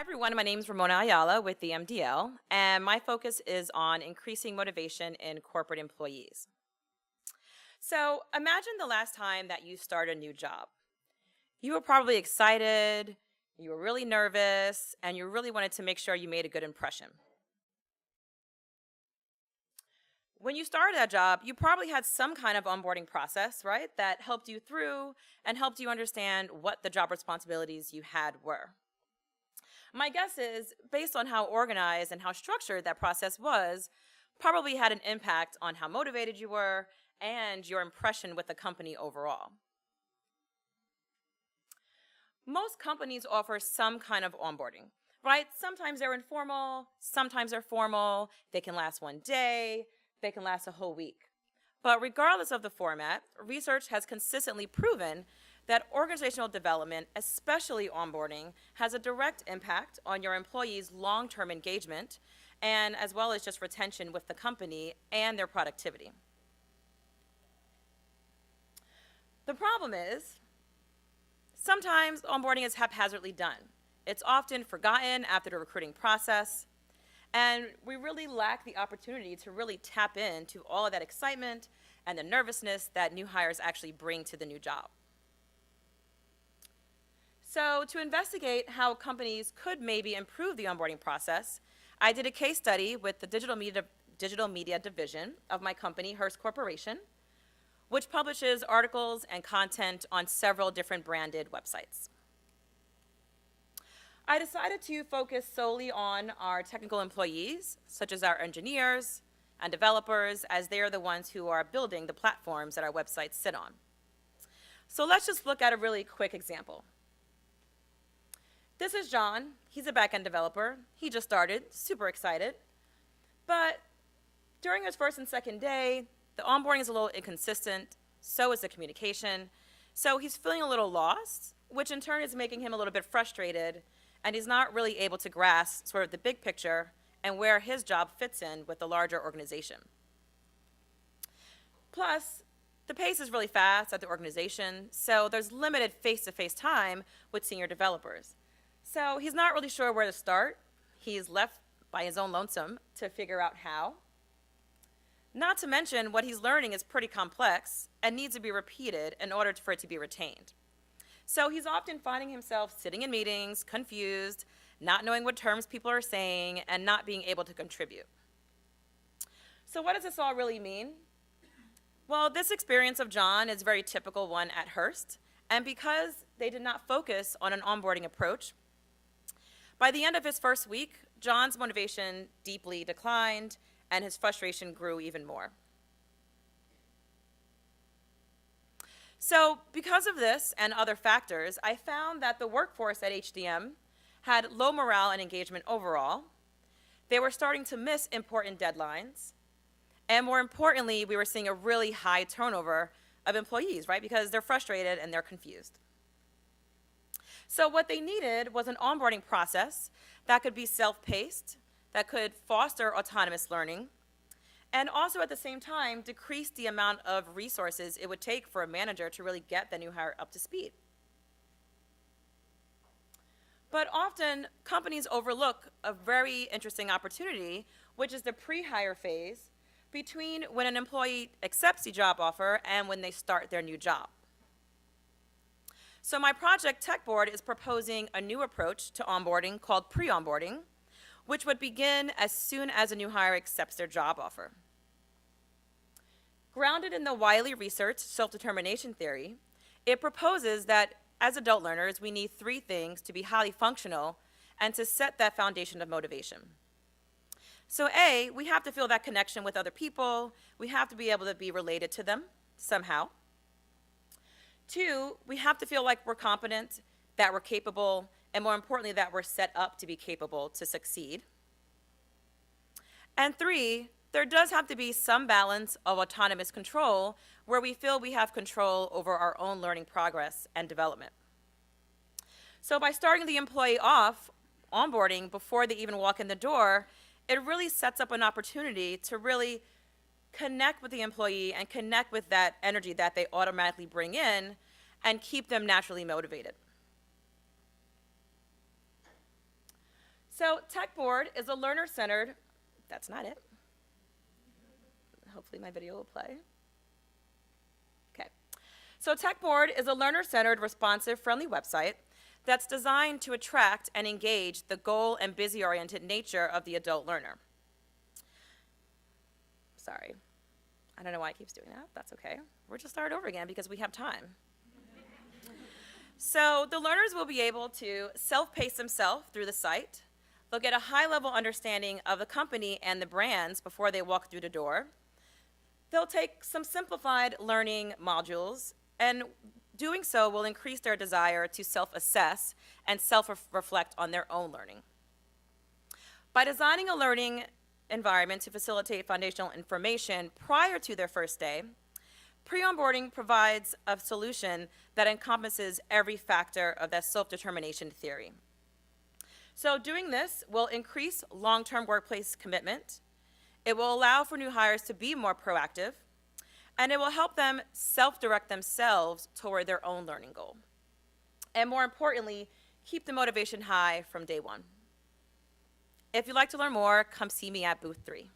Everyone, my name is Ramona Ayala with the MDL, and my focus is on increasing motivation in corporate employees. So imagine the last time that you start a new job. You were probably excited, you were really nervous, and you really wanted to make sure you made a good impression. When you started that job, you probably had some kind of onboarding process, right, that helped you through and helped you understand what the job responsibilities you had were. My guess is, based on how organized and how structured that process was, probably had an impact on how motivated you were and your impression with the company overall. Most companies offer some kind of onboarding, right? Sometimes they're informal, sometimes they're formal, they can last one day, they can last a whole week. But regardless of the format, research has consistently proven that organizational development, especially onboarding, has a direct impact on your employees' long-term engagement and as well as just retention with the company and their productivity. The problem is, sometimes onboarding is haphazardly done. It's often forgotten after the recruiting process, and we really lack the opportunity to really tap into all of that excitement and the nervousness that new hires actually bring to the new job. So to investigate how companies could maybe improve the onboarding process, I did a case study with the digital media division of my company, Hearst Corporation, which publishes articles and content on several different branded websites. I decided to focus solely on our technical employees, such as our engineers and developers, as they are the ones who are building the platforms that our websites sit on. So let's just look at a really quick example. This is John. He's a back-end developer. He just started, super excited. But during his first and second day, the onboarding is a little inconsistent, so is the communication. So he's feeling a little lost, which in turn is making him a little bit frustrated, and he's not really able to grasp sort of the big picture and where his job fits in with the larger organization. Plus, the pace is really fast at the organization, so there's limited face-to-face time with senior developers. So he's not really sure where to start. He's left by his own lonesome to figure out how. Not to mention, what he's learning is pretty complex and needs to be repeated in order for it to be retained. So he's often finding himself sitting in meetings, confused, not knowing what terms people are saying, and not being able to contribute. So what does this all really mean? Well, this experience of John is a very typical one at Hearst, and because they did not focus on an onboarding approach, by the end of his first week, John's motivation deeply declined, and his frustration grew even more. So because of this and other factors, I found that the workforce at HDM had low morale and engagement overall. They were starting to miss important deadlines. And more importantly, we were seeing a really high turnover of employees, right? Because they're frustrated and they're confused. So what they needed was an onboarding process that could be self-paced, that could foster autonomous learning, and also at the same time decrease the amount of resources it would take for a manager to really get the new hire up to speed. But often, companies overlook a very interesting opportunity, which is the pre-hire phase between when an employee accepts the job offer and when they start their new job. So my project, Techboard, is proposing a new approach to onboarding called pre-onboarding, which would begin as soon as a new hire accepts their job offer. Grounded in the widely researched self-determination theory, it proposes that as adult learners, we need three things to be highly functional and to set that foundation of motivation. So A, we have to feel that connection with other people. We have to be able to be related to them somehow. Two, we have to feel like we're competent, that we're capable, and more importantly, that we're set up to be capable to succeed. And three, there does have to be some balance of autonomous control where we feel we have control over our own learning progress and development. So by starting the employee off onboarding before they even walk in the door, it really sets up an opportunity to really connect with the employee and connect with that energy that they automatically bring in and keep them naturally motivated. So Techboard is a learner-centered, that's not it. Hopefully my video will play. Okay. So Techboard is a learner-centered, responsive, friendly website that's designed to attract and engage the goal and busy-oriented nature of the adult learner. Sorry. I don't know why it keeps doing that. That's okay. We'll just start over again because we have time. So the learners will be able to self-pace themselves through the site. They'll get a high-level understanding of the company and the brands before they walk through the door. They'll take some simplified learning modules, and doing so will increase their desire to self-assess and self-reflect on their own learning. By designing a learning environment to facilitate foundational information prior to their first day, pre-onboarding provides a solution that encompasses every factor of that self-determination theory. So doing this will increase long-term workplace commitment, it will allow for new hires to be more proactive, and it will help them self-direct themselves toward their own learning goal. And more importantly, keep the motivation high from day one. If you'd like to learn more, come see me at booth 3.